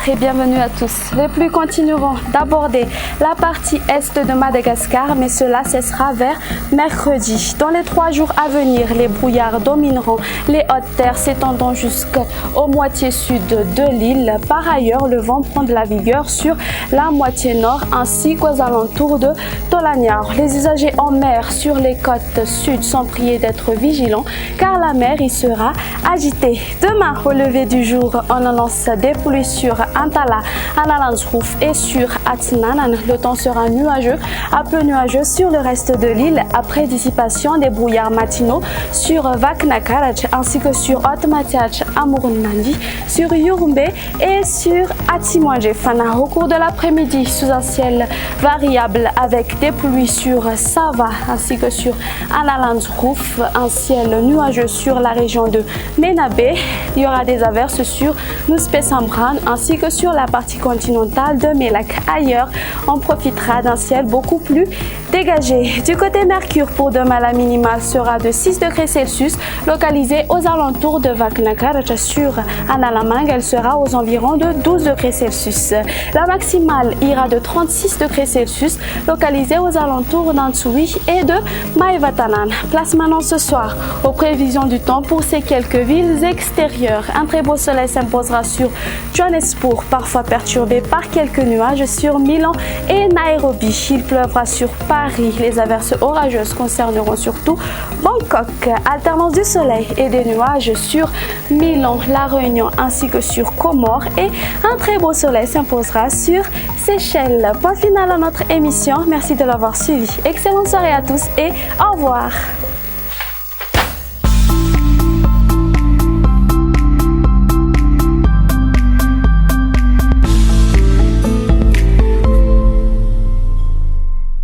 et bienvenue à tous. Les pluies continueront d'aborder la partie est de Madagascar, mais cela cessera vers mercredi. Dans les 3 jours à venir, les brouillards domineront les hautes terres s'étendant jusqu'aux moitiés sud de l'île. Par ailleurs, le vent prend de la vigueur sur la moitié nord ainsi qu'aux alentours de Tolagnar. Les usagers en mer sur les côtes sud sont priés d'être vigilants car la mer y sera agitée. Demain, au lever du jour, on annonce des pluies sur Antala, Analandsrouf et sur Atsinanan. Le temps sera nuageux, à peu nuageux sur le reste de l'île après dissipation des brouillards matinaux sur Vaknakarach ainsi que sur Otmatiach, Amurunandi, sur Yurumbe et sur Atimoadjefana. Au cours de l'après-midi, sous un ciel variable avec des pluies sur Sava ainsi que sur Analandsrouf, un ciel nuageux sur la région de Menabe. Il y aura des averses sur Nuspesambran ainsi que sur la partie continentale de Melak. Ailleurs, on profitera d'un ciel beaucoup plus dégagé. Du côté Mercure, pour demain, la minimale sera de 6 degrés Celsius, localisée aux alentours de Vaknakarach. Sur Analamang, elle sera aux environs de 12 degrés Celsius. La maximale ira de 36 degrés Celsius, localisée aux alentours d'Antsui et de Maevatanan. Place maintenant ce soir aux prévisions du temps pour ces quelques villes extérieures. Un très beau soleil s'imposera sur Johannesburg, parfois perturbé par quelques nuages sur Milan et Nairobi. Il pleuvra sur Paris. Les averses orageuses concerneront surtout Bangkok. Alternance du soleil et des nuages sur Milan, La Réunion ainsi que sur Comores, et un très beau soleil s'imposera sur Seychelles. Point final à notre émission. Merci de l'avoir suivi. Excellente soirée à tous et au revoir.